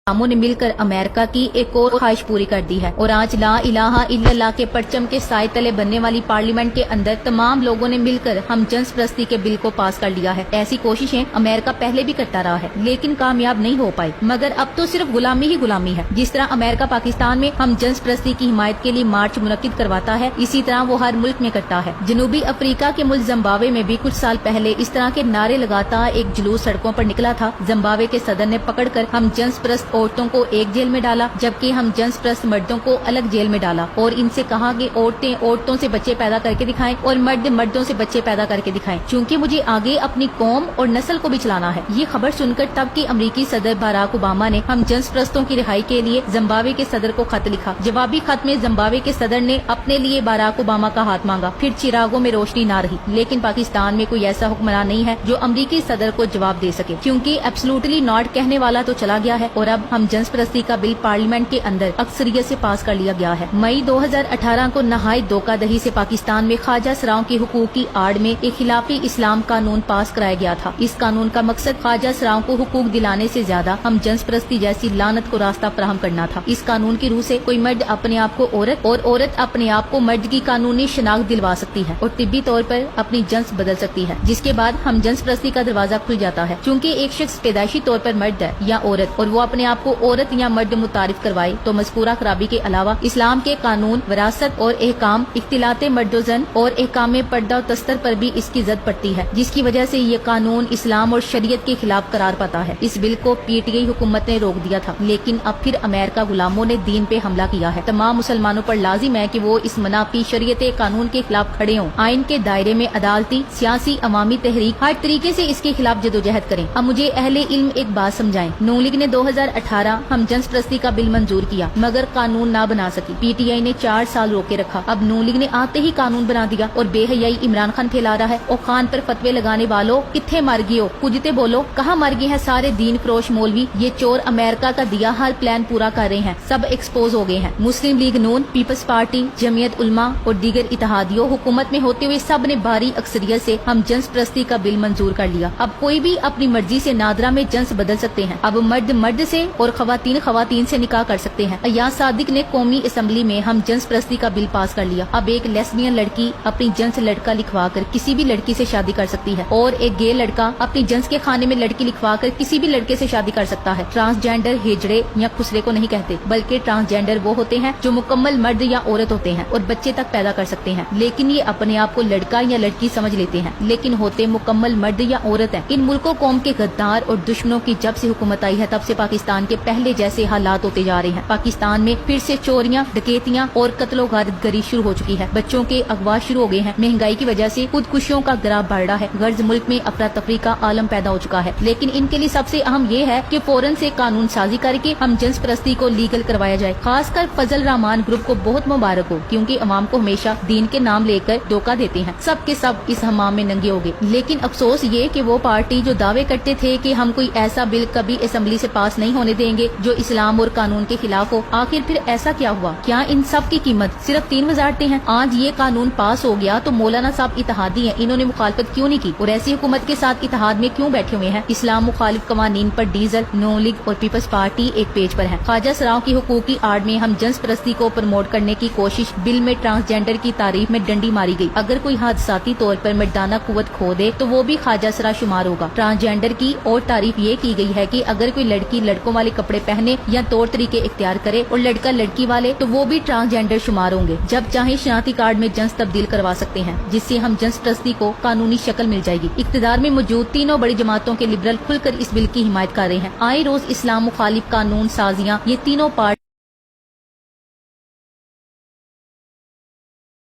गुलामों ने मिलकर अमेरिका की एक और ख्वाहिश पूरी कर दी है और आज ला इलाहा इल्लल्लाह के परचम के साए तले बनने वाली पार्लियामेंट के अंदर तमाम लोगों ने मिलकर हम जंस परस्ती के बिल को पास कर लिया है। ऐसी कोशिशें अमेरिका पहले भी करता रहा है लेकिन कामयाब नहीं हो पाई, मगर अब तो सिर्फ गुलामी ही गुलामी है। जिस तरह अमेरिका पाकिस्तान में हम जंस परस्ती की हिमायत के लिए मार्च मुनक्किद करवाता है, इसी तरह वो हर मुल्क में करता है। जनूबी अफ्रीका के मुल्क जिम्बाब्वे में भी कुछ साल पहले इस तरह के नारे लगाता एक जुलूस सड़कों पर निकला था। जिम्बाब्वे के सदर ने पकड़कर हम जंस परस्त औरतों को एक जेल में डाला जबकि हम जंस परस्त मर्दों को अलग जेल में डाला और इनसे कहा कि औरतें औरतों से बच्चे पैदा करके दिखाएं और मर्द मर्दों से बच्चे पैदा करके दिखाएं, क्योंकि मुझे आगे अपनी कौम और नस्ल को भी चलाना है। ये खबर सुनकर तब के अमरीकी सदर बराक ओबामा ने हम जंस परस्तों की रिहाई के लिए जिम्बाब्वे के सदर को खत लिखा। जवाबी खत में जिम्बाब्वे के सदर ने अपने लिए बराक ओबामा का हाथ मांगा। फिर चिरागों में रोशनी ना रही, लेकिन पाकिस्तान में कोई ऐसा हुक्मरान नहीं है जो अमरीकी सदर को जवाब दे सके, क्योंकि एब्सोल्युटली नॉट कहने वाला तो चला गया है और अब हम जंस परस्ती का बिल पार्लियामेंट के अंदर अक्सरियत से पास कर लिया गया है। मई 2018 को नहायत धोखाधड़ी से पाकिस्तान में ख्वाजा सराओं के हुकूक की आड़ में एक खिलाफी इस्लाम कानून पास कराया गया था। इस कानून का मकसद ख्वाजा सराओं को हुकूक दिलाने से ज्यादा हम जंस परस्ती जैसी लानत को रास्ता फराहम करना था। इस कानून की रूह से कोई मर्द अपने आप को औरत और औरत अपने आप को मर्द की कानूनी शनाख्त दिलवा सकती है और तिब्बी तौर पर अपनी जंस बदल सकती है, जिसके बाद हम जंस परस्ती का दरवाजा खुल जाता है। क्योंकि एक शख्स पैदाइशी तौर पर मर्द है या औरत और वो अपने आप को औरत या मर्द मुतारिफ करवाए तो मज़कूरा खराबी के अलावा इस्लाम के कानून, विरासत और एहकाम, इख्तिलाते मर्दोजन और एहकाम पर्दा और तस्तर पर भी इसकी जद पड़ती है, जिसकी वजह से ये कानून इस्लाम और शरीयत के खिलाफ करार पाता है। इस बिल को पीटीआई हुकूमत ने रोक दिया था, लेकिन अब फिर अमेरिका गुलामों ने दीन पे हमला किया है। तमाम मुसलमानों पर लाजिम है कि वो इस मनाफी शरीयत कानून के खिलाफ खड़े हों, आइन के दायरे में अदालती, सियासी, अवामी तहरीक हर तरीके से इसके खिलाफ जदोजहद करें। अब मुझे अहले इल्म एक बात समझाएं, नून लीग ने 2018 हम जंस परस्ती का बिल मंजूर किया मगर कानून ना बना सकी। पीटीआई ने 4 साल रोके रखा। अब नून लीग ने आते ही कानून बना दिया और बेहयाई इमरान खान फैला रहा है। और खान पर फतवे लगाने वालों, किथे मर गए हो, कुजते बोलो, कहाँ मर गए हैं सारे दीन फरोश मौलवी? ये चोर अमेरिका का दिया हर प्लान पूरा कर रहे हैं, सब एक्सपोज हो गए हैं। मुस्लिम लीग नून, पीपल्स पार्टी, जमीयत उलमा और दीगर इत्तेहादियों हुकूमत में होते हुए सब ने भारी अक्सरियत से हम जंस परस्ती का बिल मंजूर कर लिया। अब कोई भी अपनी मर्जी से नादरा में जंस बदल सकते हैं। अब मर्द मर्द से और खवातीन खवातीन से निकाह कर सकते हैं। अय्याज सादिक ने कौमी असेंबली में हम जंस परस्ती का बिल पास कर लिया। अब एक लेस्बियन लड़की अपनी जंस लड़का लिखवा कर किसी भी लड़की से शादी कर सकती है और एक गे लड़का अपनी जंस के खाने में लड़की लिखवा कर किसी भी लड़के से शादी कर सकता है। ट्रांसजेंडर हिजड़े या खुसरे को नहीं कहते, बल्कि ट्रांसजेंडर वो होते हैं जो मुकम्मल मर्द या औरत होते हैं और बच्चे तक पैदा कर सकते हैं, लेकिन ये अपने आप को लड़का या लड़की समझ लेते हैं, लेकिन होते मुकम्मल मर्द या औरत है। इन मुल्कों कौम के गद्दार और दुश्मनों की जब से हुकूमत आई है तब से पाकिस्तान के पहले जैसे हालात होते जा रहे हैं। पाकिस्तान में फिर से चोरियां, डकैतियां और कत्लो गारतगरी शुरू हो चुकी है। बच्चों के अगवा शुरू हो गए हैं। महंगाई की वजह से खुदकुशियों का गिराव बढ़ रहा है। गर्ज मुल्क में अफरा तफरी का आलम पैदा हो चुका है। लेकिन इनके लिए सबसे अहम ये है कि फौरन से कानून साजी करके हम जंस परस्ती को लीगल करवाया जाए। खासकर फजल रहमान ग्रुप को बहुत मुबारक हो, क्योंकि अवाम को हमेशा दीन के नाम लेकर धोखा देते हैं। सब के सब इस हमाम में नंगे हो गए। लेकिन अफसोस ये कि वो पार्टी जो दावे करते थे कि हम कोई ऐसा बिल कभी असेंबली से पास नहीं होने देंगे जो इस्लाम और कानून के खिलाफ हो, आखिर फिर ऐसा क्या हुआ? क्या इन सब की कीमत सिर्फ 3 वजारतें हैं? आज ये कानून पास हो गया तो मौलाना साहब इत्तेहादी हैं, इन्होंने मुखालफत क्यों नहीं की और ऐसी हुकूमत के साथ इत्तेहाद में क्यों बैठे हुए हैं? इस्लाम मुखालिफ कवानीन पर डीजल, नून लीग और पीपल्स पार्टी एक पेज पर है। ख्वाजा सराओं की हुकूक की आड़ में हम जंस परस्ती को प्रमोट करने की कोशिश, बिल में ट्रांसजेंडर की तारीफ में डंडी मारी गई। अगर कोई हादसाती तौर पर मर्दाना कुव्वत खो दे तो वो भी ख्वाजा सरा शुमार होगा। ट्रांसजेंडर की और तारीफ ये की गई है कि अगर कोई लड़की लड़कों वाले कपड़े पहने या तौर तरीके इख्तियार करे और लड़का लड़की वाले तो वो भी ट्रांसजेंडर शुमार होंगे। जब चाहे शनाख्ती कार्ड में जंस तब्दील करवा सकते हैं, जिससे हम जंस परस्ती को कानूनी शक्ल मिल जाएगी। इख्तिदार में मौजूद तीनों बड़ी जमातों के लिबरल खुलकर इस बिल की हिमायत कर रहे हैं। आए रोज इस्लाम मुखालिफ कानून साजियां ये तीनों पार्टी